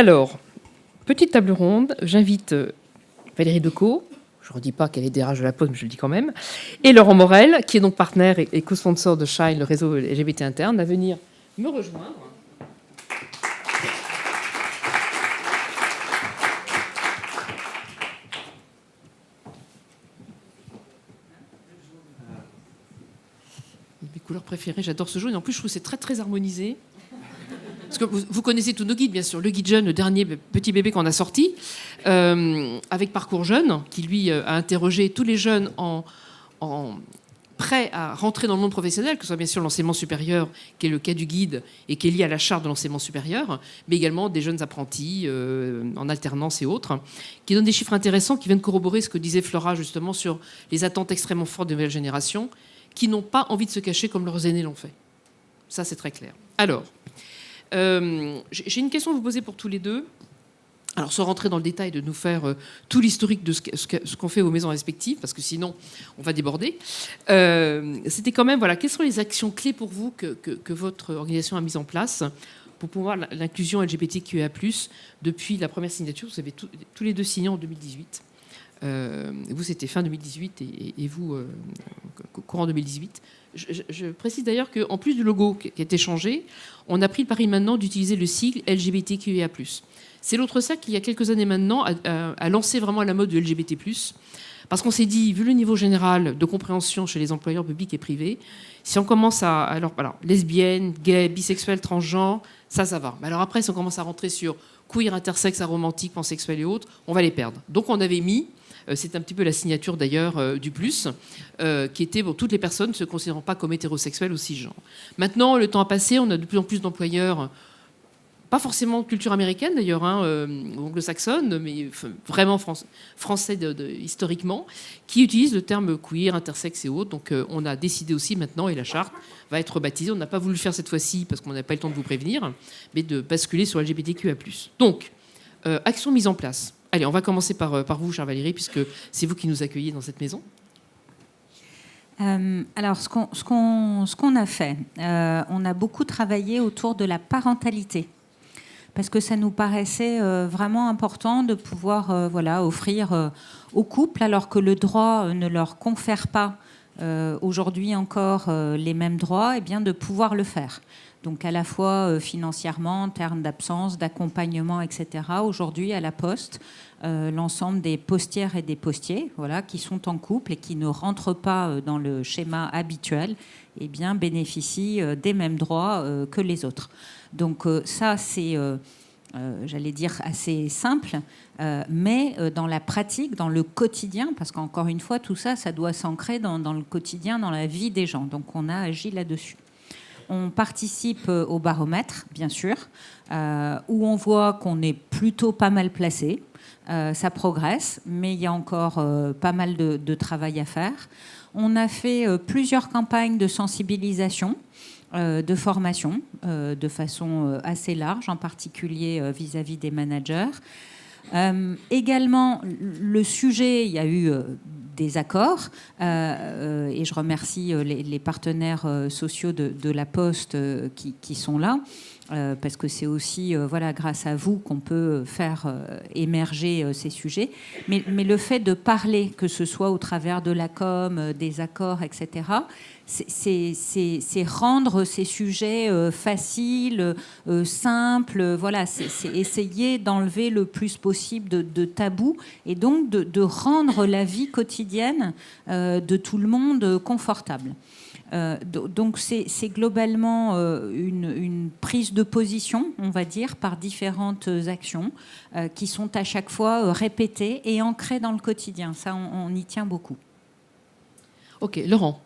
Alors, petite table ronde, j'invite Valérie Decaux, je ne redis pas qu'elle est DRH de la Poste, mais je le dis quand même, et Laurent Morel, qui est donc partenaire et co-sponsor de Shine, le réseau LGBT interne, à venir me rejoindre. Mes couleurs préférées, j'adore ce jaune, et en plus je trouve que c'est très très harmonisé. Parce que vous connaissez tous nos guides, bien sûr. Le guide jeune, le dernier petit bébé qu'on a sorti, avec Parcours Jeune, qui lui a interrogé tous les jeunes en prêts à rentrer dans le monde professionnel, que ce soit bien sûr l'enseignement supérieur, qui est le cas du guide et qui est lié à la charte de l'enseignement supérieur, mais également des jeunes apprentis en alternance et autres, qui donnent des chiffres intéressants qui viennent corroborer ce que disait Flora justement sur les attentes extrêmement fortes de nouvelles générations, qui n'ont pas envie de se cacher comme leurs aînés l'ont fait. Ça, c'est très clair. Alors, j'ai une question à vous poser pour tous les deux. Alors, sans rentrer dans le détail de nous faire tout l'historique de ce qu'on fait aux maisons respectives, parce que sinon, on va déborder. C'était quand même, voilà, quelles sont les actions clés pour vous que votre organisation a mises en place pour pouvoir l'inclusion LGBTQIA+, depuis la première signature? Vous avez tous les deux signé en 2018. Vous, c'était fin 2018 et vous, courant 2018. Je précise d'ailleurs qu'en plus du logo qui a été changé, on a pris le pari maintenant d'utiliser le sigle LGBTQIA+. C'est l'autre sac qui, il y a quelques années maintenant, a lancé vraiment la mode du LGBT+, parce qu'on s'est dit, vu le niveau général de compréhension chez les employeurs publics et privés, si on commence alors lesbienne, gay, bisexuel, transgenre, ça va. Mais alors après, si on commence à rentrer sur queer, intersexe, aromantique, pansexuel et autres, on va les perdre. Donc on avait mis, c'est un petit peu la signature d'ailleurs du plus, qui était pour toutes les personnes ne se considérant pas comme hétérosexuelles ou cisgenres. Maintenant, le temps a passé, on a de plus en plus d'employeurs, pas forcément de culture américaine d'ailleurs, anglo-saxonne, mais vraiment français historiquement, qui utilisent le terme queer, intersexe et autres. Donc on a décidé aussi maintenant, et la charte va être rebaptisée, on n'a pas voulu le faire cette fois-ci parce qu'on n'a pas eu le temps de vous prévenir, mais de basculer sur LGBTQIA+. Donc, actions mises en place. Allez, on va commencer par vous, chère Valérie, puisque c'est vous qui nous accueillez dans cette maison. Alors, ce qu'on a fait, on a beaucoup travaillé autour de la parentalité, parce que ça nous paraissait vraiment important de pouvoir offrir aux couples, alors que le droit ne leur confère pas aujourd'hui encore les mêmes droits, et bien de pouvoir le faire. Donc à la fois financièrement, en termes d'absence, d'accompagnement, etc. Aujourd'hui, à la Poste, l'ensemble des postières et des postiers, qui sont en couple et qui ne rentrent pas dans le schéma habituel, eh bien, bénéficient des mêmes droits que les autres. Donc ça, c'est, j'allais dire, assez simple, mais dans la pratique, dans le quotidien, parce qu'encore une fois, tout ça, ça doit s'ancrer dans le quotidien, dans la vie des gens. Donc on a agi là-dessus. On participe au baromètre, bien sûr, où on voit qu'on est plutôt pas mal placé. Ça progresse, mais il y a encore pas mal de travail à faire. On a fait plusieurs campagnes de sensibilisation, de formation, de façon assez large, en particulier vis-à-vis des managers. Également, le sujet, il y a eu des accords, et je remercie les partenaires sociaux de la Poste qui sont là, parce que c'est aussi grâce à vous qu'on peut faire émerger ces sujets. Mais le fait de parler, que ce soit au travers de la com, des accords, etc., c'est rendre ces sujets faciles, simples. C'est essayer d'enlever le plus possible de tabous et donc de rendre la vie quotidienne de tout le monde confortable. Donc c'est globalement une prise de position, on va dire, par différentes actions qui sont à chaque fois répétées et ancrées dans le quotidien. Ça, on y tient beaucoup. Ok, Laurent.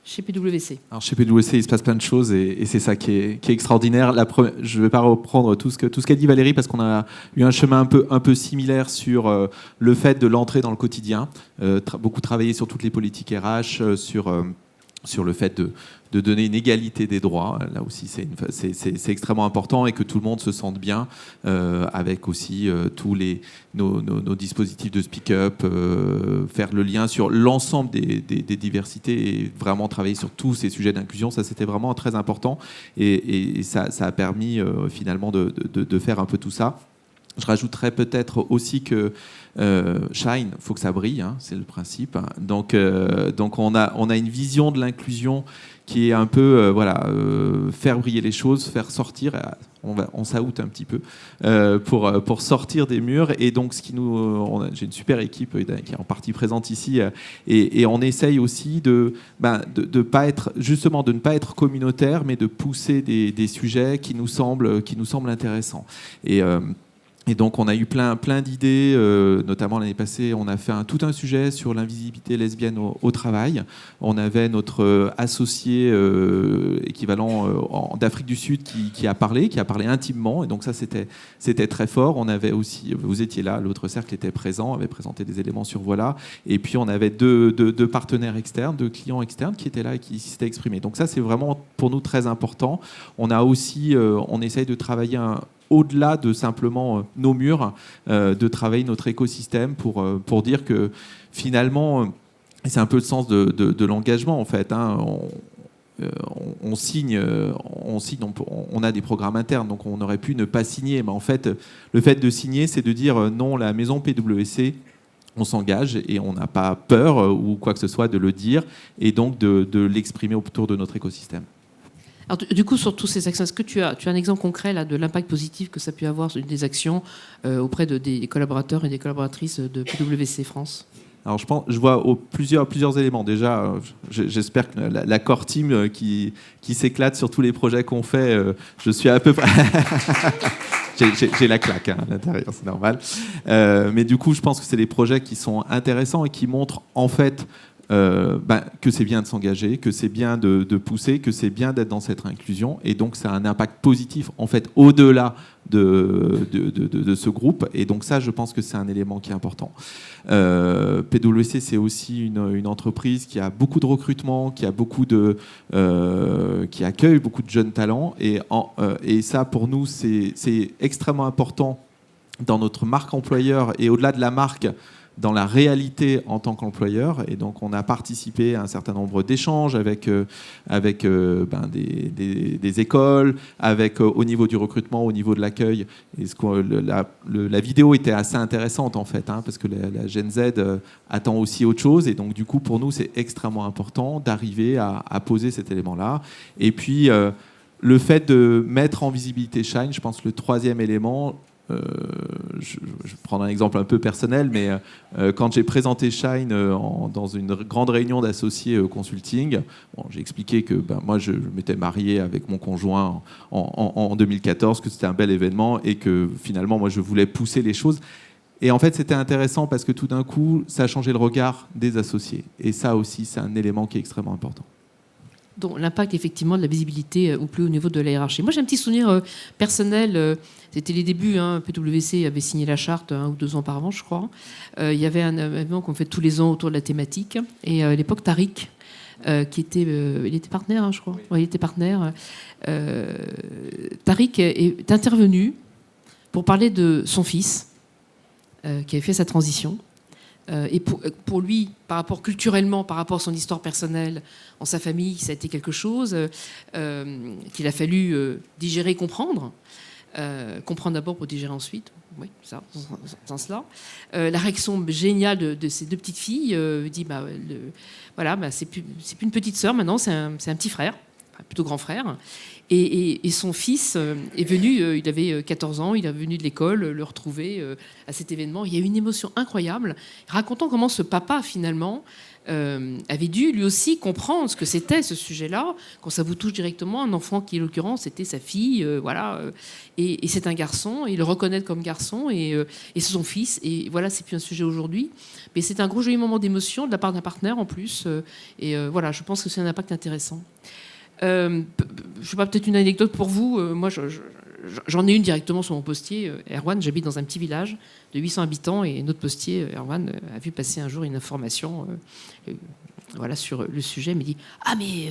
Chez PwC. Alors chez PwC, il se passe plein de choses et c'est ça qui est extraordinaire. Je ne vais pas reprendre tout ce qu'a dit Valérie parce qu'on a eu un chemin un peu similaire sur le fait de l'entrée dans le quotidien. Beaucoup travaillé sur toutes les politiques RH, sur le fait de donner une égalité des droits. Là aussi, c'est extrêmement important et que tout le monde se sente bien avec aussi tous nos dispositifs de speak-up, faire le lien sur l'ensemble des diversités et vraiment travailler sur tous ces sujets d'inclusion. Ça, c'était vraiment très important et ça a permis finalement de faire un peu tout ça. Je rajouterais peut-être aussi que Shine, il faut que ça brille, hein, c'est le principe. Donc on a une vision de l'inclusion qui est un peu faire briller les choses, faire sortir. On s'out un petit peu pour sortir des murs. Et donc j'ai une super équipe qui est en partie présente ici et on essaye aussi de pas être justement de ne pas être communautaire, mais de pousser des sujets qui nous semblent intéressants. Et donc on a eu plein d'idées, notamment l'année passée, on a fait tout un sujet sur l'invisibilité lesbienne au travail. On avait notre associé équivalent d'Afrique du Sud qui a parlé intimement, et donc ça c'était très fort. On avait aussi, vous étiez là, l'autre cercle était présent, avait présenté des éléments sur Voilà, et puis on avait deux partenaires externes, 2 clients externes qui étaient là et qui s'étaient exprimés. Donc ça c'est vraiment pour nous très important. On a aussi, on essaye de travailler au-delà de simplement nos murs, de travailler notre écosystème pour dire que finalement, c'est un peu le sens de l'engagement en fait. Hein, on signe, on a des programmes internes, donc on aurait pu ne pas signer. Mais en fait, le fait de signer, c'est de dire non, la maison PwC, on s'engage et on n'a pas peur ou quoi que ce soit de le dire et donc de l'exprimer autour de notre écosystème. Alors, du coup, sur tous ces actions, est-ce que tu as un exemple concret là, de l'impact positif que ça a pu avoir sur des actions auprès des collaborateurs et des collaboratrices de PwC France ? Alors je vois plusieurs éléments. Déjà, j'espère que la core team qui s'éclate sur tous les projets qu'on fait, je suis à peu près... J'ai la claque à l'intérieur, c'est normal. Mais du coup, je pense que c'est des projets qui sont intéressants et qui montrent en fait que c'est bien de s'engager, que c'est bien de pousser, que c'est bien d'être dans cette inclusion. Et donc, ça a un impact positif, en fait, au-delà de ce groupe. Et donc, ça, je pense que c'est un élément qui est important. PwC, c'est aussi une entreprise qui a beaucoup de recrutement, qui accueille beaucoup de jeunes talents. Et ça, pour nous, c'est extrêmement important dans notre marque employeur et au-delà de la marque, dans la réalité en tant qu'employeur. Et donc, on a participé à un certain nombre d'échanges avec des écoles, au niveau du recrutement, au niveau de l'accueil. Et la vidéo était assez intéressante, en fait, hein, parce que la Gen Z attend aussi autre chose. Et donc, du coup, pour nous, c'est extrêmement important d'arriver à poser cet élément-là. Et puis, le fait de mettre en visibilité Shine, je pense le troisième élément... je vais prendre un exemple un peu personnel, mais quand j'ai présenté Shine dans une grande réunion d'associés consulting, j'ai expliqué que moi je m'étais marié avec mon conjoint en 2014, que c'était un bel événement et que finalement moi je voulais pousser les choses. Et en fait c'était intéressant parce que tout d'un coup ça a changé le regard des associés. Et ça aussi c'est un élément qui est extrêmement important. Donc l'impact effectivement de la visibilité au plus haut niveau de la hiérarchie. Moi j'ai un petit souvenir personnel, c'était les débuts, hein, PwC avait signé la charte 1 ou 2 ans par an je crois. Il y avait un événement qu'on fait tous les ans autour de la thématique et à l'époque Tariq, il était partenaire je crois, oui, il était partenaire. Tariq est intervenu pour parler de son fils qui avait fait sa transition. Et pour lui, culturellement, par rapport à son histoire personnelle, en sa famille, ça a été quelque chose qu'il a fallu digérer, comprendre. Comprendre d'abord pour digérer ensuite. Oui, ça, dans ce sens-là. La réaction géniale de ces 2 petites filles dit c'est plus une petite sœur maintenant, c'est un petit frère, enfin, plutôt grand frère. Et son fils est venu, il avait 14 ans, il est venu de l'école le retrouver à cet événement. Il y a eu une émotion incroyable, racontant comment ce papa, finalement, avait dû lui aussi comprendre ce que c'était ce sujet-là, quand ça vous touche directement, un enfant qui, en l'occurrence, c'était sa fille, et c'est un garçon, et il le reconnaît comme garçon, et c'est son fils, et voilà, c'est plus un sujet aujourd'hui. Mais c'est un gros joli moment d'émotion de la part d'un partenaire en plus, je pense que c'est un impact intéressant. Je sais pas, peut-être une anecdote pour vous. Moi, j'en ai une directement sur mon postier. Erwan, j'habite dans un petit village de 800 habitants et notre postier, Erwan, a vu passer un jour une information sur le sujet. Il me dit « Ah, mais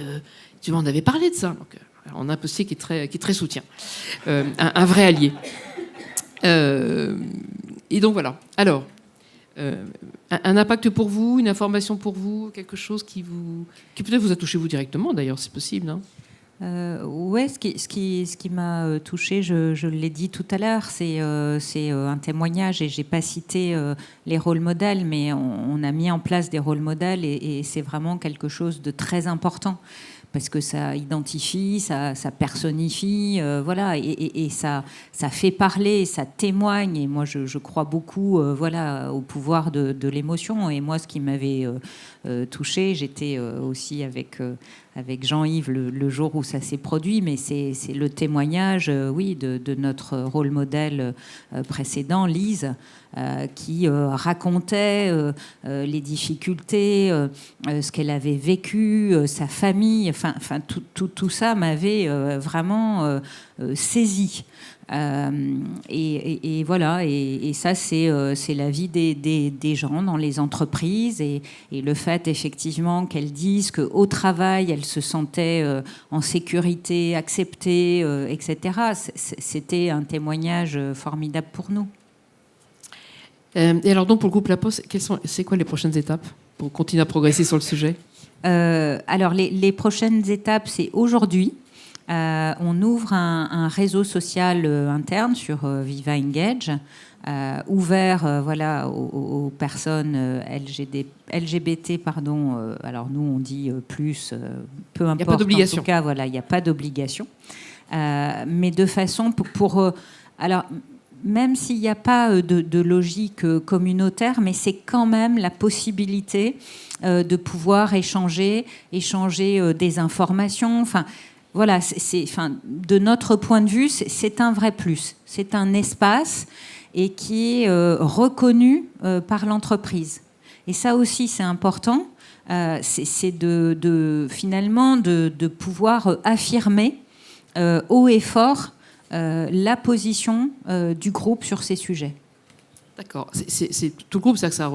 tu m'en avais parlé de ça !» Donc, on a un postier qui est très soutien. Un vrai allié. Et donc, voilà. Alors... un impact pour vous, une information pour vous, quelque chose qui peut-être vous a touché vous directement, d'ailleurs, c'est possible. Hein. Ouais, ce qui m'a touchée, je l'ai dit tout à l'heure, c'est un témoignage, et j'ai pas cité les rôles modèles, mais on a mis en place des rôles modèles, et c'est vraiment quelque chose de très important, parce que ça identifie, ça personnifie, voilà, et ça fait parler, ça témoigne. Et moi, je crois beaucoup, voilà, au pouvoir de l'émotion. Et moi, ce qui m'avait touchée, j'étais aussi avec Jean-Yves le jour où ça s'est produit, mais c'est le témoignage, oui, de notre rôle modèle précédent, Lise, qui racontait les difficultés, ce qu'elle avait vécu, sa famille, enfin tout ça m'avait vraiment saisi. Et voilà, et ça c'est la vie des gens dans les entreprises, et le fait effectivement qu'elles disent qu'au travail elles se sentaient en sécurité, acceptées, etc. C'était un témoignage formidable pour nous. Et alors donc pour le groupe La Poste, c'est quoi les prochaines étapes pour continuer à progresser sur le sujet? Alors les prochaines étapes, c'est aujourd'hui. On ouvre un réseau social interne sur Viva Engage, ouvert voilà, aux personnes LGBT. Pardon, alors nous on dit plus, peu importe. Il n'y a pas d'obligation. En tout cas, voilà, il n'y a pas d'obligation. Mais de façon pour alors, même s'il n'y a pas de logique communautaire, mais c'est quand même la possibilité de pouvoir échanger des informations. Enfin, voilà, de notre point de vue, c'est un vrai plus. C'est un espace et qui est reconnu par l'entreprise. Et ça aussi, c'est important. C'est finalement de pouvoir affirmer haut et fort la position du groupe sur ces sujets. D'accord. C'est tout le groupe, ça,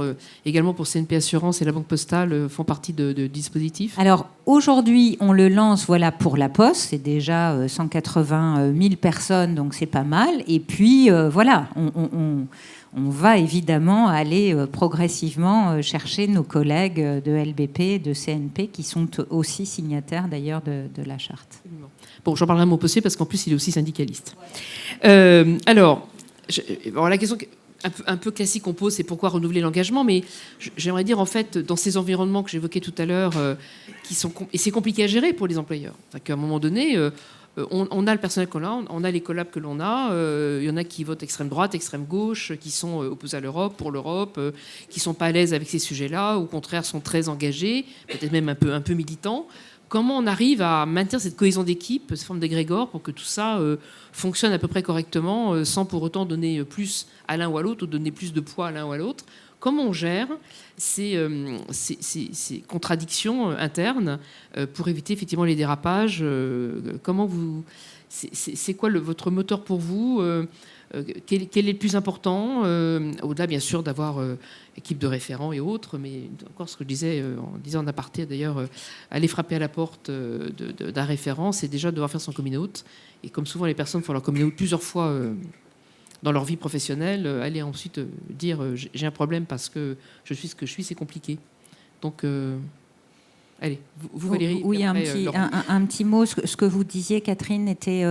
également pour CNP Assurance et la Banque Postale font partie de dispositifs? Alors aujourd'hui, on le lance voilà, pour la Poste, c'est déjà 180 000 personnes, donc c'est pas mal. Et puis voilà, on va évidemment aller progressivement chercher nos collègues de LBP, de CNP, qui sont aussi signataires d'ailleurs de la charte. Bon, j'en parlerai à Maupossé parce qu'en plus, il est aussi syndicaliste. Alors, la question un peu classique qu'on pose, c'est pourquoi renouveler l'engagement, mais j'aimerais dire, en fait, dans ces environnements que j'évoquais tout à l'heure, et c'est compliqué à gérer pour les employeurs. C'est-à-dire qu'à un moment donné, on a le personnel qu'on a, on a les collabs que l'on a, il y en a qui votent extrême droite, extrême gauche, qui sont opposés à l'Europe, pour l'Europe, qui sont pas à l'aise avec ces sujets-là, ou au contraire sont très engagés, peut-être même un peu militants. Comment on arrive à maintenir cette cohésion d'équipe, cette forme d'égrégore, pour que tout ça fonctionne à peu près correctement, sans pour autant donner plus à l'un ou à l'autre, ou donner plus de poids à l'un ou à l'autre? Comment on gère ces contradictions internes pour éviter effectivement les dérapages? C'est quoi votre moteur pour vous? Quel est le plus important, au-delà bien sûr d'avoir équipe de référents et autres, mais encore ce que je disais en disant en aparté d'ailleurs, aller frapper à la porte d'un référent, c'est déjà devoir faire son coming out. Et comme souvent les personnes font leur coming out plusieurs fois dans leur vie professionnelle, aller ensuite dire j'ai un problème parce que je suis ce que je suis, c'est compliqué. Donc allez, vous Valérie. Oui, après, un petit mot. Ce que vous disiez, Catherine, était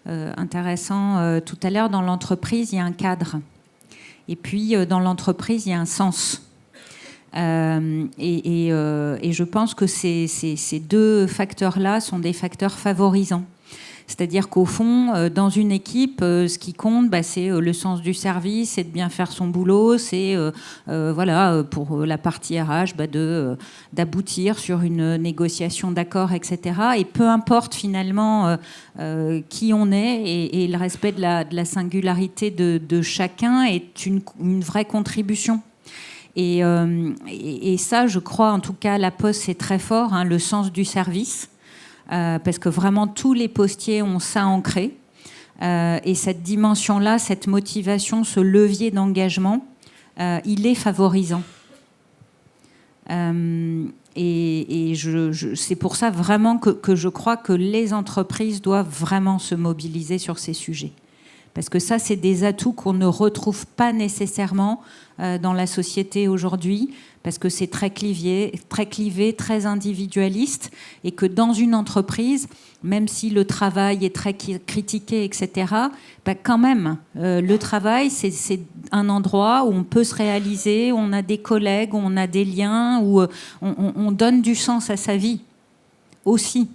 intéressant tout à l'heure. Dans l'entreprise, il y a un cadre. Et puis, dans l'entreprise, il y a un sens. Et je pense que ces deux facteurs-là sont des facteurs favorisants. C'est-à-dire qu'au fond, dans une équipe, ce qui compte, c'est le sens du service, c'est de bien faire son boulot, c'est voilà, pour la partie RH, d'aboutir sur une négociation d'accord, etc. Et peu importe finalement qui on est, et le respect de la singularité de chacun est une vraie contribution. Et ça, je crois, en tout cas, à la Poste, c'est très fort, hein, le sens du service. Parce que vraiment tous les postiers ont ça ancré. Et cette dimension-là, cette motivation, ce levier d'engagement, il est favorisant. Et c'est pour ça vraiment que je crois que les entreprises doivent vraiment se mobiliser sur ces sujets. Parce que ça, c'est des atouts qu'on ne retrouve pas nécessairement dans la société aujourd'hui, parce que c'est très clivé, très individualiste, et que dans une entreprise, même si le travail est très critiqué, etc., quand même, le travail, c'est un endroit où on peut se réaliser, où on a des collègues, où on a des liens, où on donne du sens à sa vie aussi.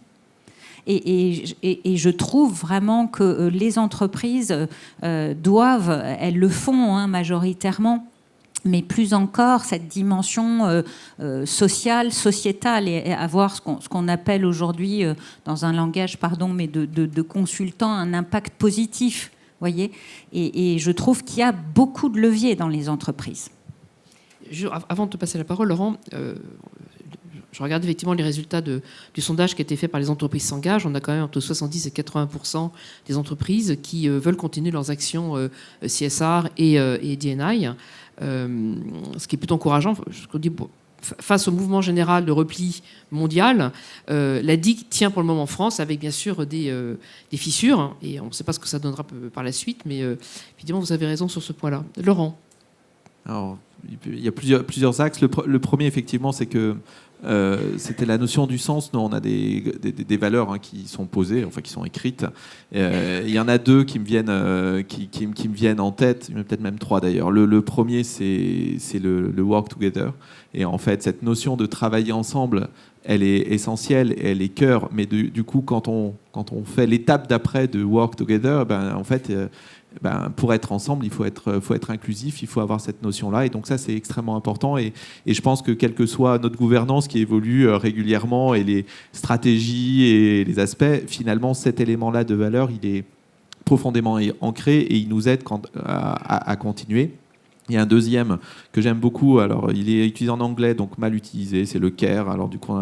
Et je trouve vraiment que les entreprises doivent, elles le font majoritairement, mais plus encore cette dimension sociale, sociétale, et avoir ce qu'on appelle aujourd'hui, dans un langage, mais de consultant, un impact positif, voyez. Et je trouve qu'il y a beaucoup de leviers dans les entreprises. Avant de te passer la parole, Laurent, je regarde effectivement les résultats du sondage qui a été fait par les entreprises s'engagent. On a quand même entre 70 et 80% des entreprises qui veulent continuer leurs actions CSR et D&I. Ce qui est plutôt encourageant. Face au mouvement général de repli mondial, la DIC tient pour le moment en France, avec bien sûr des fissures, hein, et on ne sait pas ce que ça donnera par la suite, mais évidemment, vous avez raison sur ce point-là. Laurent. Alors, il y a plusieurs axes. Le premier, effectivement, c'est que c'était la notion du sens. Nous, on a des valeurs qui sont posées, enfin qui sont écrites. Il y en a deux qui me viennent en tête, peut-être même trois d'ailleurs. Le premier, c'est le work together. Et en fait, cette notion de travailler ensemble, elle est essentielle, elle est cœur. Mais du coup, quand on fait l'étape d'après de work together, en fait, pour être ensemble, il faut être inclusif, il faut avoir cette notion-là. Et donc ça, c'est extrêmement important. Et je pense que quelle que soit notre gouvernance qui évolue régulièrement et les stratégies et les aspects, finalement, cet élément-là de valeur, il est profondément ancré et il nous aide à continuer. Il y a un deuxième que j'aime beaucoup, alors il est utilisé en anglais, donc mal utilisé, c'est le care. Alors du coup,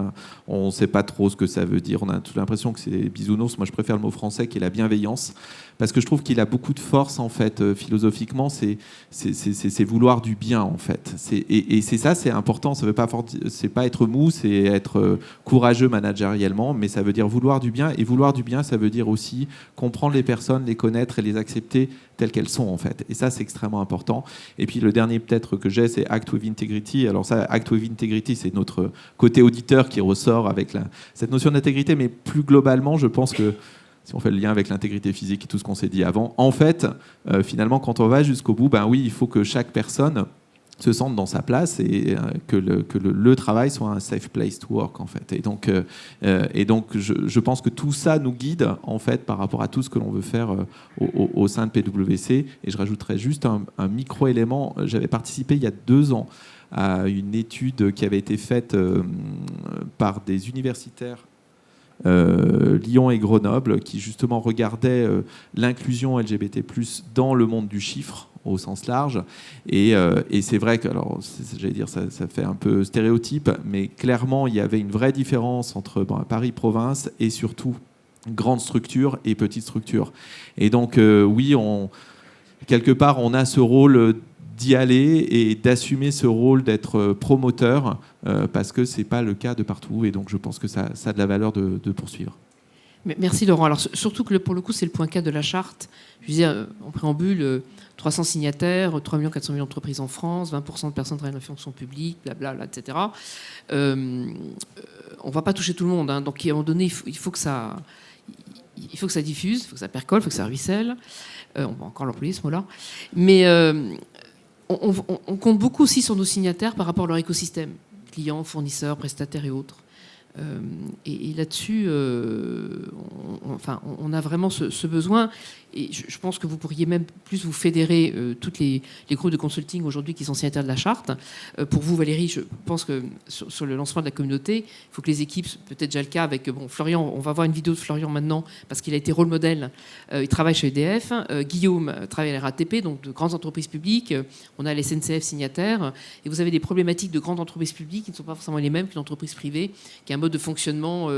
on ne sait pas trop ce que ça veut dire. On a toute l'impression que c'est bisounours. Moi, je préfère le mot français qui est la bienveillance, parce que je trouve qu'il a beaucoup de force, en fait, philosophiquement. C'est vouloir du bien, en fait. Et c'est ça, c'est important. Ça veut pas, c'est pas être mou, c'est être courageux managériellement, mais ça veut dire vouloir du bien. Et vouloir du bien, ça veut dire aussi comprendre les personnes, les connaître et les accepter telles qu'elles sont, en fait. Et ça, c'est extrêmement important. Et puis le dernier peut-être que j'ai, c'est Act with Integrity. Alors ça, Act with Integrity, c'est notre côté auditeur qui ressort avec cette notion d'intégrité, mais plus globalement, je pense que si on fait le lien avec l'intégrité physique et tout ce qu'on s'est dit avant, en fait, finalement, quand on va jusqu'au bout, oui, il faut que chaque personne se sente dans sa place et que le travail soit un safe place to work, en fait. Et donc je pense que tout ça nous guide, en fait, par rapport à tout ce que l'on veut faire au sein de PwC. Et je rajouterais juste un micro-élément. J'avais participé il y a 2 ans à une étude qui avait été faite par des universitaires Lyon et Grenoble, qui justement regardaient l'inclusion LGBT+, dans le monde du chiffre, au sens large. Et c'est vrai que, alors, j'allais dire, ça fait un peu stéréotype, mais clairement, il y avait une vraie différence entre Paris-Province et surtout grande structure et petite structure. Et donc, oui, quelque part, on a ce rôle d'y aller et d'assumer ce rôle d'être promoteur, parce que c'est pas le cas de partout. Et donc, je pense que ça a de la valeur de poursuivre. Merci Laurent. Alors, surtout que pour le coup, c'est le point 4 de la charte. Je disais en préambule, 300 signataires, 3 400 000 entreprises en France, 20% de personnes travaillant dans la fonction publique, blablabla, etc. On ne va pas toucher tout le monde, hein. Donc à un moment donné, il faut que ça diffuse, il faut que ça percole, il faut que ça ruisselle. On va encore l'employer ce mot-là. Mais on compte beaucoup aussi sur nos signataires par rapport à leur écosystème, clients, fournisseurs, prestataires et autres. Et là-dessus, on a vraiment ce besoin. Et je pense que vous pourriez même plus vous fédérer toutes les groupes de consulting aujourd'hui qui sont signataires de la charte. Pour vous, Valérie, je pense que sur le lancement de la communauté, il faut que les équipes, peut-être déjà le cas avec Florian, on va voir une vidéo de Florian maintenant, parce qu'il a été rôle modèle. Il travaille chez EDF. Guillaume travaille à la RATP, donc de grandes entreprises publiques. On a les SNCF signataires. Et vous avez des problématiques de grandes entreprises publiques qui ne sont pas forcément les mêmes qu'une entreprise privée, qui a un mode de fonctionnement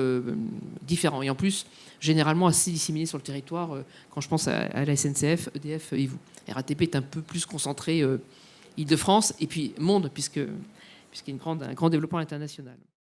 différent. Et en plus, généralement assez disséminé sur le territoire, quand je pense à la SNCF, EDF et vous. RATP est un peu plus concentré Île-de-France et puis monde, puisqu'il y a un grand développement international.